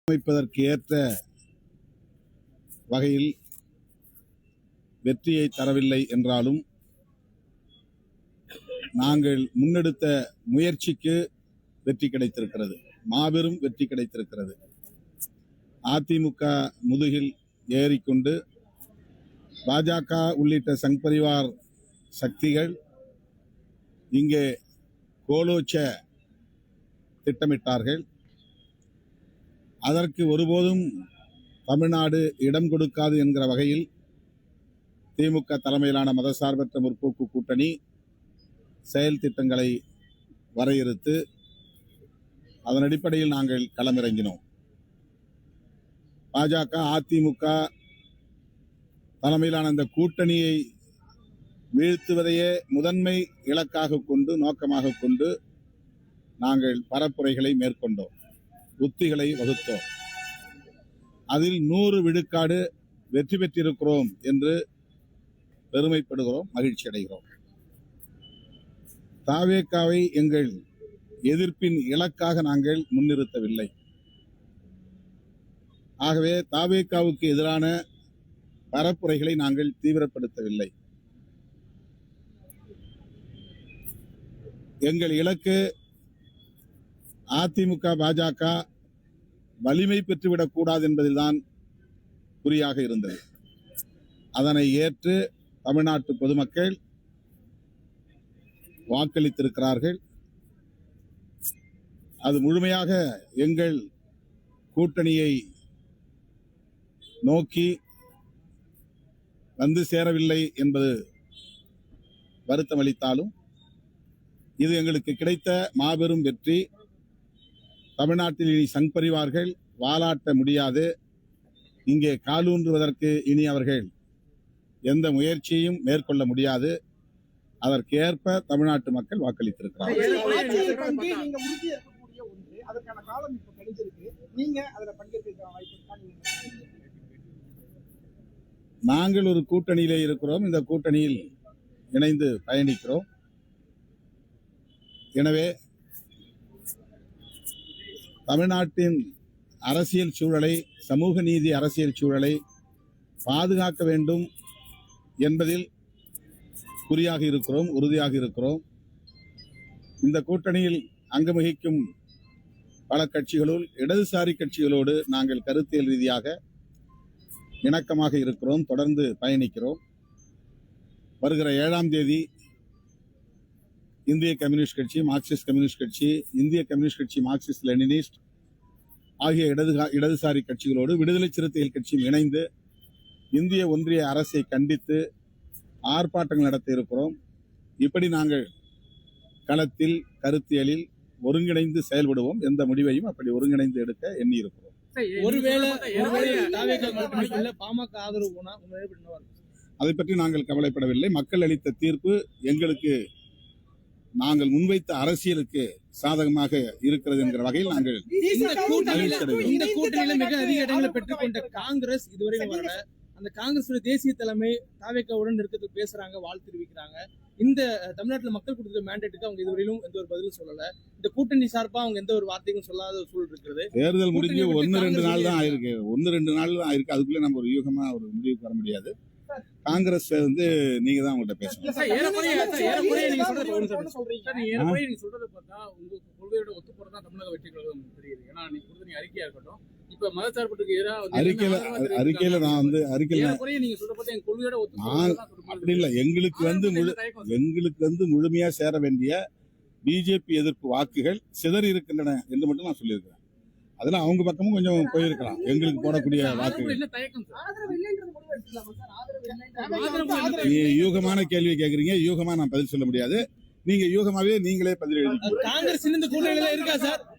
அமைப்பதற்கு ஏற்ற வகையில் வெற்றியை தரவில்லை என்றாலும் நாங்கள் முன்னெடுத்த முயற்சிக்கு வெற்றி கிடைத்திருக்கிறது, மாபெரும் வெற்றி கிடைத்திருக்கிறது. அதிமுக முதுகில் ஏறிக்கொண்டு பாஜக உள்ளிட்ட சங் பரிவார் சக்திகள் இங்கே கோலோச்ச திட்டமிட்டார்கள். அதற்கு ஒருபோதும் தமிழ்நாடு இடம் கொடுக்காது என்கிற வகையில் திமுக தலைமையிலான மதசார்பற்ற முற்போக்கு கூட்டணி செயல் திட்டங்களை வரையறுத்து அதன் அடிப்படையில் நாங்கள் களமிறங்கினோம். பாஜக அதிமுக தலைமையிலான இந்த கூட்டணியை வீழ்த்துவதையே முதன்மை இலக்காக கொண்டு நோக்கமாக கொண்டு நாங்கள் பரப்புரைகளை மேற்கொண்டோம், உத்திகளை வகுத்தோம். அதில் 100 விழுக்காடு வெற்றி பெற்றிருக்கிறோம் என்று பெருமைப்படுகிறோம், மகிழ்ச்சி அடைகிறோம். தாவேகாவை எங்கள் எதிர்ப்பின் இலக்காக நாங்கள் முன்னிறுத்தவில்லை. ஆகவே தாவேகாவுக்கு எதிரான பரப்புரைகளை நாங்கள் தீவிரப்படுத்தவில்லை. எங்கள் இலக்கு அதிமுக பாஜக வலிமை பெற்றுவிடக்கூடாது என்பதில்தான் குறியாக இருந்தது. அதனை ஏற்று தமிழ்நாட்டு பொதுமக்கள் வாக்களித்திருக்கிறார்கள். அது முழுமையாக எங்கள் கூட்டணியை நோக்கி வந்து சேரவில்லை என்பது வருத்தமளித்தாலும் இது எங்களுக்கு கிடைத்த மாபெரும் வெற்றி. தமிழ்நாட்டில் இனி சங் பரிவார்கள் வாலாட்ட முடியாது. இங்கே காலூன்றுவதற்கு இனி அவர்கள் எந்த முயற்சியையும் மேற்கொள்ள முடியாது. அதற்கு ஏற்ப தமிழ்நாட்டு மக்கள் வாக்களித்திருக்கிறார்கள். நாங்கள் ஒரு கூட்டணியிலே இருக்கிறோம், இந்த கூட்டணியில் இணைந்து பயணிக்கிறோம். எனவே தமிழ்நாட்டின் அரசியல் சூழலை, சமூக நீதி அரசியல் சூழலை பாதுகாக்க வேண்டும் என்பதில் குறியாக இருக்கிறோம், உறுதியாக இருக்கிறோம். இந்த கூட்டணியில் அங்கவகிக்கும் பல கட்சிகளுள் இடதுசாரி கட்சிகளோடு நாங்கள் கருத்தியல் ரீதியாக இணக்கமாக இருக்கிறோம், தொடர்ந்து பயணிக்கிறோம். வருகிற 7ஆம் தேதி இந்திய கம்யூனிஸ்ட் கட்சி, மார்க்சிஸ்ட் கம்யூனிஸ்ட் கட்சி, இந்திய கம்யூனிஸ்ட் கட்சி, மார்க்சிஸ்ட் லெனினிஸ்ட் ஆகிய இடதுசாரி கட்சிகளோடு விடுதலை சிறுத்தைகள் கட்சியும் இணைந்து இந்திய ஒன்றிய அரசை கண்டித்து ஆர்ப்பாட்டங்கள் நடத்த இருக்கிறோம். இப்படி நாங்கள் களத்தில் கருத்தியலில் ஒருங்கிணைந்து செயல்படுவோம். எந்த முடிவையும் அப்படி ஒருங்கிணைந்து எடுக்க எண்ணி இருக்கிறோம். அதை பற்றி நாங்கள் கவலைப்படவில்லை. மக்கள் அளித்த தீர்ப்பு எங்களுக்கு, நாங்கள் முன்வைத்த அரசியலுக்கு சாதகமாக இருக்கிறது என்கிற வகையில் நாங்கள் இந்த கூட்டணியில மிக அதிக இடங்களை பெற்றுக்கொண்ட காங்கிரஸ் இதுவரை வரல. அந்த காங்கிரஸ் தேசிய தலைமை தாவேகாவுடன் இருக்கிறதுக்கு பேசுறாங்க, வாழ்த்து தெரிவிக்கிறாங்க. இந்த தமிழ்நாட்டில் மக்கள் கொடுத்த மேண்டேட்டுக்கு அவங்க இதுவரையிலும் எந்த ஒரு பதிலும் சொல்லல. இந்த கூட்டணி சார்பா அவங்க எந்த ஒரு வார்த்தையும் சொல்லாத ஒரு சூழல் இருக்கிறது. தேர்தல் முடிஞ்சு 1-2 நாள் தான் ஆயிருக்கு. 1-2 நாள் தான் ஆயிருக்கு. அதுக்குள்ளே நம்ம ஒரு யூகமா ஒரு முடிவுக்கு வர முடியாது. காங்கிரஸ் நீங்க தான் உங்கள்கிட்ட பேசணும். நீங்க சொல்றது பார்த்தா உங்க கொள்கையோட ஒத்து போறதா தமிழக வெற்றி கழகம் தெரியுது. ஏன்னா நீங்க கொடுத்த அறிக்கையா இருக்கட்டும், இப்ப மதசார்புக்கு எதிராக அறிக்கையில நான் நீங்க சொல்ற பார்த்தா எங்க கொள்கையோட ஒத்து அப்படி இல்ல. எங்களுக்கு முழுமையா சேர வேண்டிய பிஜேபி எதிர்ப்பு வாக்குகள் சிதறி இருக்கின்றன என்று மட்டும் நான் சொல்லியிருக்கிறேன். அதுல அவங்க பக்கமும் கொஞ்சம் போயிருக்கலாம். எங்களுக்கு போடக்கூடிய வாக்குகள். யூகமான கேள்வி கேக்குறீங்க, யூகமா நான் பதில் சொல்ல முடியாது. நீங்க யூகமாவே நீங்களே பதில் எழுதி. காங்கிரஸ் இந்த கூட்டணியில இருக்கா சார்?